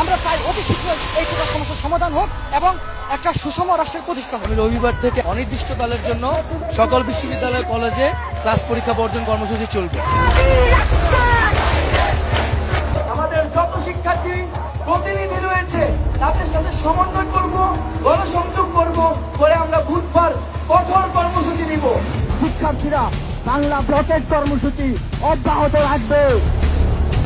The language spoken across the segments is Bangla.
আমরা চাই অতি শীঘ্রই এই টোটাল সমস্যার সমাধান হোক এবং একটা সুষম রাষ্ট্রের প্রতিষ্ঠা হোক। আমি রবিবার থেকে অনির্দিষ্টকালের জন্য সকল বিশ্ববিদ্যালয় কলেজে ক্লাস পরীক্ষা বর্জন কর্মসূচি চলবে। আমাদের যত শিক্ষার্থী প্রতিনিধি রয়েছে তাদের সাথে সমন্বয় করব, গণসংযোগ করব, করে আমরা বুধবার কঠোর কর্মসূচি নিব। শিক্ষার্থীরা বাংলা প্রটেক্ট কর্মসূচি অব্যাহত রাখবে।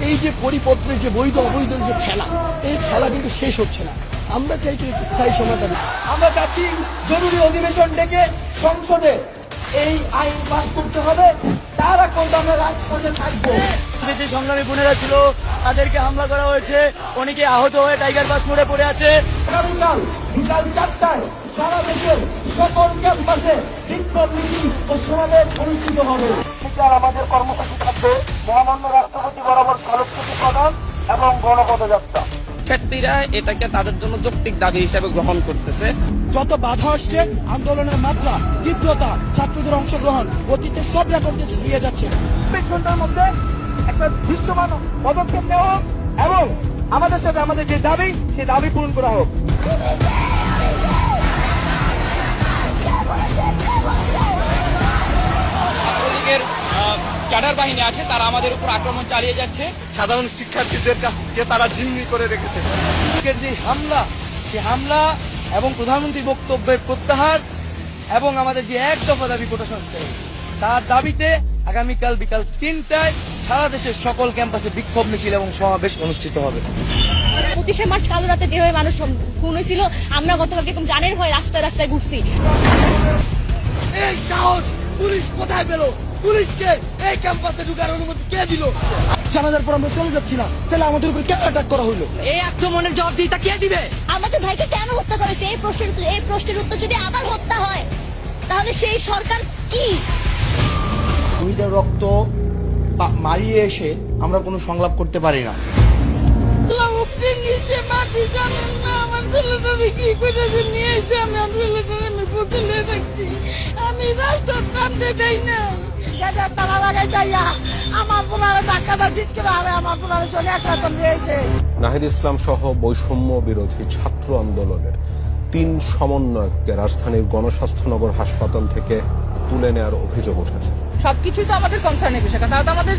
এই যে পরিপত্রের যে বৈধ অবৈধ যে খেলা, এই খেলা কিন্তু শেষ হচ্ছে না। আমরা চাই স্থায়ী সমাধান। আমরা চাচ্ছি জরুরি অধিবেশন ডেকে সংসদে এই আইন পাস করতে হবে, তার আগ পর্যন্ত আমরা রাজপথে থাকবো। যে সংগ্রামী বোনেরা ছিল তাদেরকে হামলা করা হয়েছে, অনেকে আহত হয়ে টাইগার বাস মোড়ে পড়ে আছে। আগামীকাল বিকাল 4টায় সারা দেশের সকল ক্যাম্পাসে বিক্ষোভ মিছিল ও সমাবেশ অনুষ্ঠিত হবে। আমাদের কর্মসূচি থাকবে মহামান্য রাষ্ট্রপতি বরাবর স্মারকলিপি প্রদান এবং গণপদযাত্রা। শিক্ষার্থীরা এটাকে তাদের জন্য যৌক্তিক দাবি হিসেবে গ্রহণ করতেছে। যত বাধা আসছে, আন্দোলনের মাত্রা, তীব্রতা, ছাত্রদের অংশগ্রহণ, অতীতে সব রেকর্ডে ছাড়িয়ে যাচ্ছে। 24 ঘন্টার মধ্যে একটা দৃশ্যমান পদক্ষেপ নেওয়া হোক এবং আমাদের সাথে আমাদের যে দাবি সেই দাবি পূরণ করা হোক। ছাত্রলীগের ক্যাডার বাহিনী আছে, তারা আমাদের উপর আক্রমণ চালিয়ে যাচ্ছে। সাধারণ শিক্ষার্থীদের কাছে তারা জিম্মি করে রেখেছে। যে হামলা, সে হামলা এবং প্রধানমন্ত্রীর বক্তব্যের প্রত্যাহার এবং আমাদের যে এক দফা দাবি কোটা সংস্কার, তার দাবিতে আগামীকাল বিকাল 3টায় সারা দেশের সকল ক্যাম্পাসে বিক্ষোভ মিছিল এবং সমাবেশ অনুষ্ঠিত হবে। 25শে মার্চ কালো রাতে যেভাবে মানুষ খুন হয়েছিল, আমরা গতকালকে এরকম জানের ভয় রাস্তায় রাস্তায় ঘুরছি। এই সাহস পুলিশ কোথায় পেল? পুলিশকে এই ক্যাম্পাসে ঢুকার অনুমতি কে দিল? জানাজার পর আমরা চলে যাচ্ছি না, তাহলে আমাদের উপর কেন অ্যাটাক করা হলো? এই আক্রমণের জবাবদিহিতা কে দিবে? আমাদের ভাইকে কেন হত্যা করেছে? এই প্রশ্নের উত্তর যদি আবার হত্যা হয়, তাহলে সেই সরকার কি? দুইটা রক্ত মারিয়ে এসে আমরা কোনো সংলাপ করতে পারি না। নিচে মাটি জানেন না, আমার ছেলেটাকে কি করেছে নিয়ে এসে আমি আমার ছেলেটাকে আমি পুতুলে রাখছি। আমি রাস্তার কান্দে দেই না। নাহিদ ইসলাম সহ বৈষম্য বিরোধী ছাত্র আন্দোলনের 3 সমন্বয়ককে রাজধানীর গণস্বাস্থ্যনগর হাসপাতাল থেকে তুলে নেওয়ার অভিযোগ উঠেছে। সবকিছুই তো আমাদের কনসার্নের বিষয়, কারণ তারা তো আমাদের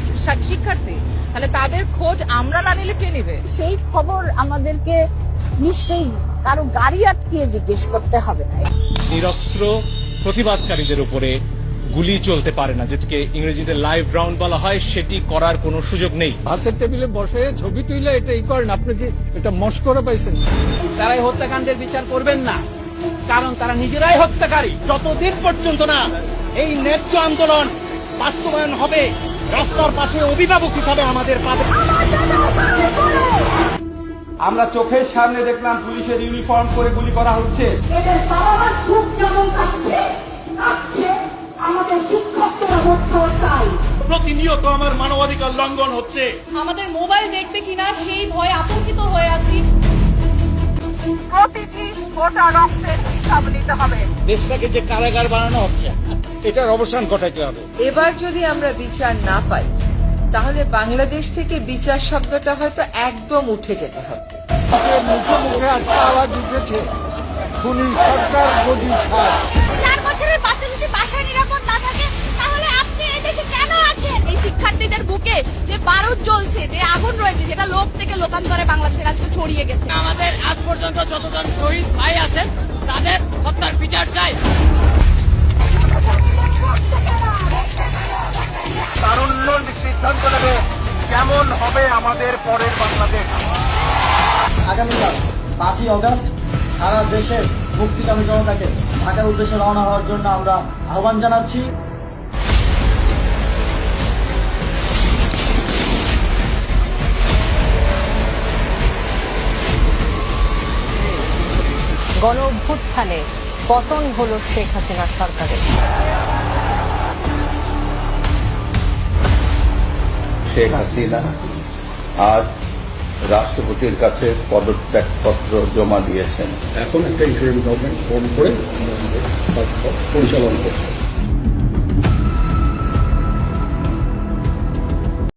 শিক্ষার্থী। তাহলে তাদের খোঁজ আমরা না নিলে কে নিবে? সেই খবর আমাদেরকে নিশ্চয়ই কারো গাড়ি আটকিয়ে জিজ্ঞেস করতে হবে না। নিরস্ত্র প্রতিবাদকারীদের উপরে গুলি চলতে পারে না, যেটাকে ইংরেজিতে লাইভ রাউন্ড বলা হয়, সেটি করার কোনো সুযোগ নেই। হাতের টেবিলে বসে ছবি তুলে এটাই করেন, আপনি কি এটা মস্করা পাইছেন? তারা এই হত্যাকাণ্ডের বিচার করবেন না, কারণ তারা নিজেরাই হত্যাকারী। যতদিন পর্যন্ত না এই ন্যায্য আন্দোলন বাস্তবায়ন হবে, রাস্তার পাশে অভিভাবক হিসাবে আমাদের পাবে। আমরা চোখের সামনে দেখলাম পুলিশের ইউনিফর্ম পরে গুলি করা হচ্ছে। প্রতিনিয়ত আমার মানবাধিকার লঙ্ঘন হচ্ছে। আমাদের মোবাইল দেখবে কিনা সেই ভয়ে আতঙ্কিত হয়ে আছি। প্রতিটি ফোঁটা রক্তের হিসাব নিতে হবে। দেশটাকে যে কারাগার বানানো হচ্ছে, এটার অবসান ঘটাতে হবে। এবার যদি আমরা বিচার না পাই, তাহলে বাংলাদেশ থেকে বিচার শব্দটা হয়তো একদম উঠে যেতে হবে। মুখে মুখে একটা আওয়াজ উঠেছে, পুলিশ সরকার গদি ছাড়। 4 বছরের বাচ্চা যদি বাসায় নিরাপদ না থাকে, তাহলে আপনি এই দেশে কেন আছেন? এই শিক্ষার্থীদের বুকে যে বারুদ জ্বলছে, যে আগুন রয়েছে, সেটা লোক থেকে লোকান্তরে বাংলাদেশের আজকে ছড়িয়ে গেছে। আমাদের আজ পর্যন্ত যতজন শহীদ ভাই আছেন তাদের হত্যার বিচার চাই। তারুণ্য সিদ্ধান্ত নেবে কেমন হবে আমাদের পরের বাংলাদেশ। আগামীকাল 5ই অগস্ট সারা দেশের মুক্তিকামী জনতাকে ঢাকার উদ্দেশ্যে রওনা হওয়ার জন্য আমরা আহ্বান জানাচ্ছি। গণ অভ্যুত্থানে পতন হলো শেখ হাসিনা সরকারের। শেখ হাসিনা আজ রাষ্ট্রপতির কাছে পদত্যাগপত্র জমা দিয়েছেন। এখন একটা ইন্টারিম গভর্নমেন্ট ফোন করে পরিচালনা করছে।